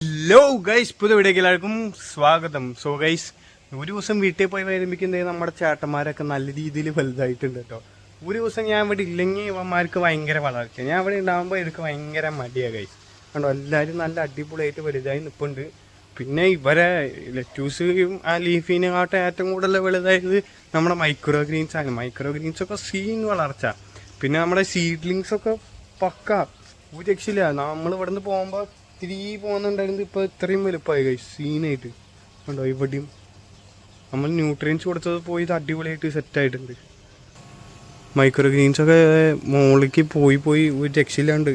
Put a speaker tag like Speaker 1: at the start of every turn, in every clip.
Speaker 1: Hello guys, പുതിയ വീഡിയോക്ക് എല്ലാവർക്കും സ്വാഗതം. സോ ഗൈസ്, ഒരു ദിവസം വീട്ടിൽ പോയി വരുമ്പോഴേക്കും നമ്മുടെ ചേട്ടന്മാരൊക്കെ നല്ല രീതിയിൽ വലുതായിട്ടുണ്ട് കേട്ടോ. ഒരു ദിവസം ഞാൻ ഇവിടെ ഇല്ലെങ്കിൽ ഇവന്മാർക്ക് ഭയങ്കര വളർച്ച, ഞാൻ ഇവിടെ ഉണ്ടാകുമ്പോൾ എനിക്ക് ഭയങ്കര മടിയാണ് ഗൈസ്. കണ്ടോ, എല്ലാവരും നല്ല അടിപൊളിയായിട്ട് വലുതായി നിൽപ്പുണ്ട്. പിന്നെ ഇവരെ ലെറ്റ്യൂസും ആ ലീഫിനെക്കാട്ടും ഏറ്റവും കൂടുതൽ വലുതായത് നമ്മുടെ മൈക്രോ ഗ്രീൻസ് ആണ്. മൈക്രോ ഗ്രീൻസൊക്കെ സീൻ വളർച്ച. പിന്നെ നമ്മുടെ സീഡ്ലിങ്സൊക്കെ പക്ക ഒരു രക്ഷയില്ല. നമ്മൾ ഇവിടെ നിന്ന് പോകുമ്പോൾ ഇത്തിരി പോകുന്നുണ്ടായിരുന്നു, ഇപ്പോൾ ഇത്രയും വലുപ്പമായി ഗൈസ്, സീനായിട്ട്. കണ്ടോ, ഇവിടെയും നമ്മൾ ന്യൂട്രിയൻസ് കൊടുത്തത് പോയി ഇത് അടിപൊളിയായിട്ട് സെറ്റായിട്ടുണ്ട്. മൈക്രോ ഗ്രീൻസൊക്കെ മുകളിലേക്ക് പോയി ഒരു രക്ഷയില്ലാണ്ട്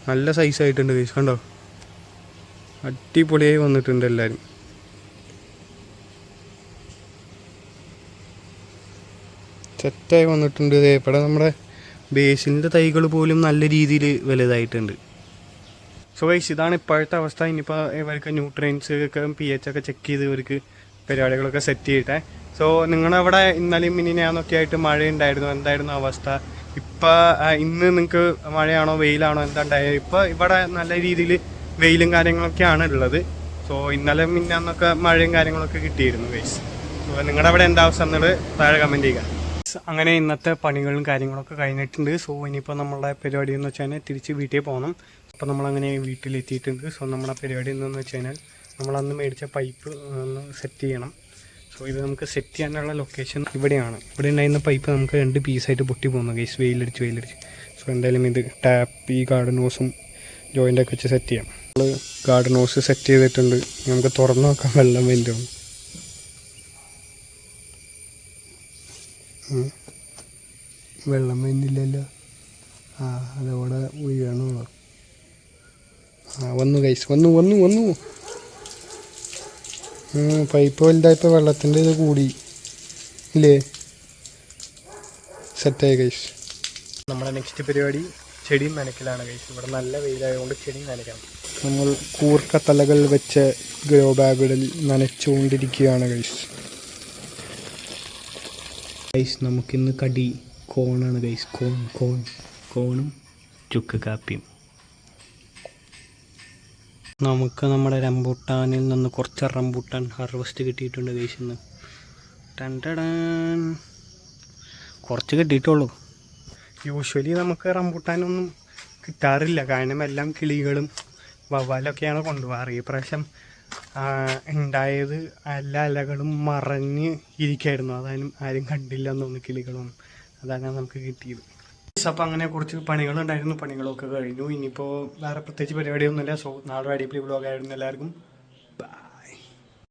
Speaker 1: നല്ല സൈസായിട്ടുണ്ട് ഗൈസ്. കണ്ടോ, അടിപൊളിയായി വന്നിട്ടുണ്ട് എല്ലാവരും. സെറ്റായി വന്നിട്ടുണ്ട്. ഇവിടെ നമ്മുടെ ബേസിൻ്റെ തൈകൾ പോലും നല്ല രീതിയിൽ വലുതായിട്ടുണ്ട്. സോ ഗൈസ്, ഇതാണ് ഇപ്പോഴത്തെ അവസ്ഥ. ഇനിയിപ്പോൾ ഇവർക്ക് ന്യൂട്രിയൻസ് ഒക്കെ pH ഒക്കെ ചെക്ക് ചെയ്ത് ഇവർക്ക് പരിപാടികളൊക്കെ സെറ്റ് ചെയ്യട്ടെ. സോ നിങ്ങളവിടെ ഇന്നലെയും മിനിഞ്ഞാന്നൊക്കെ ആയിട്ട് മഴയുണ്ടായിരുന്നു, എന്തായിരുന്നു അവസ്ഥ? ഇന്ന് നിങ്ങൾക്ക് മഴയാണോ വെയിലാണോ എന്താ ഉണ്ടായത്? ഇപ്പോൾ ഇവിടെ നല്ല രീതിയിൽ വെയിലും കാര്യങ്ങളൊക്കെയാണ് ഉള്ളത്. സോ ഇന്നലെ മിനിഞ്ഞാന്നൊക്കെ മഴയും കാര്യങ്ങളൊക്കെ കിട്ടിയിരുന്നു ഗൈസ്. സോ നിങ്ങളുടെ അവിടെ എന്താ അവസ്ഥ എന്നുള്ളത് താഴെ കമൻറ്റ് ചെയ്യുക. അങ്ങനെ ഇന്നത്തെ പണികളും കാര്യങ്ങളൊക്കെ കഴിഞ്ഞിട്ടുണ്ട്. സോ ഇനിയിപ്പോൾ നമ്മളുടെ പരിപാടി എന്ന് വെച്ചാൽ തിരിച്ച് വീട്ടിൽ പോകണം. അപ്പോൾ നമ്മളങ്ങനെ വീട്ടിലെത്തിയിട്ടുണ്ട്. സോ നമ്മുടെ പരിപാടി എന്താണെന്ന് വെച്ച് കഴിഞ്ഞാൽ നമ്മളന്ന് മേടിച്ച പൈപ്പ് ഒന്ന് സെറ്റ് ചെയ്യണം. സോ ഇത് നമുക്ക് സെറ്റ് ചെയ്യാനുള്ള ലൊക്കേഷൻ ഇവിടെയാണ്. ഇവിടെ ഉണ്ടായിരുന്ന പൈപ്പ് നമുക്ക് 2 പീസായിട്ട് പൊട്ടി പോകുന്നു ഗൈസ്, വെയിലടിച്ച്. സോ എന്തായാലും ഇത് ടാപ്പ് ഈ ഗാർഡൻ ഹോസും ജോയിൻ്റൊക്കെ വെച്ച് സെറ്റ് ചെയ്യാം. നമ്മൾ ഗാർഡൻ ഹോസ് സെറ്റ് ചെയ്തിട്ടുണ്ട്. നമുക്ക് തുറന്നു നോക്കാം വെള്ളം വേണ്ടി. വെള്ളം വരുന്നില്ലല്ലോ. അതവിടെ വീഴണുള്ളൂ. വന്നു ഗൈസ്, വന്നു. പൈപ്പ് വലുതായപ്പോൾ വെള്ളത്തിൻ്റെ ഇത് കൂടി ഇല്ലേ? സെറ്റായി ഗൈസ്. നമ്മുടെ നെക്സ്റ്റ് പരിപാടി ചെടി നനയ്ക്കലാണ് ഗൈസ്. ഇവിടെ നല്ല വെയിലായതുകൊണ്ട് ചെടി നനയ്ക്കണം. നമ്മൾ കൂർക്കത്തലകൾ വെച്ച ഗ്രോ ബാഗുകളിൽ നനച്ചുകൊണ്ടിരിക്കുകയാണ് ഗൈസ്. നമുക്കിന്ന് കടി കോണാണ് ഗൈസ്. കോണും ചുക്ക് കാപ്പിയും. നമുക്ക് നമ്മുടെ റംബൂട്ടാനിൽ നിന്ന് കുറച്ച് റംബൂട്ടാൻ ഹാർവെസ്റ്റ് കിട്ടിയിട്ടുണ്ട് ഗൈസ് ഇന്ന്. കുറച്ച് കിട്ടിയിട്ടുള്ളൂ. യൂഷ്വലി നമുക്ക് റംബൂട്ടാനൊന്നും കിട്ടാറില്ല, കാരണം എല്ലാം കിളികളും വവ്വാലൊക്കെയാണ് കൊണ്ടുപോകാറ്. ഈ പ്രാവശ്യം ഉണ്ടായത് എല്ലാ ഇലകളും മറഞ്ഞ് ഇരിക്കായിരുന്നു, അതായത് ആരും കണ്ടില്ല എന്നൊന്ന് കിളികളും. അതാണ് നമുക്ക് കിട്ടിയത്. അപ്പോൾ അങ്ങനെ കുറച്ച് പണികളുണ്ടായിരുന്നു, പണികളൊക്കെ കഴിഞ്ഞു. ഇനിയിപ്പോൾ വേറെ പ്രത്യേകിച്ച് പരിപാടിയൊന്നുമില്ല. സോ നാളെ അടിപൊളി വ്ളോഗായിരുന്നു. എല്ലാവർക്കും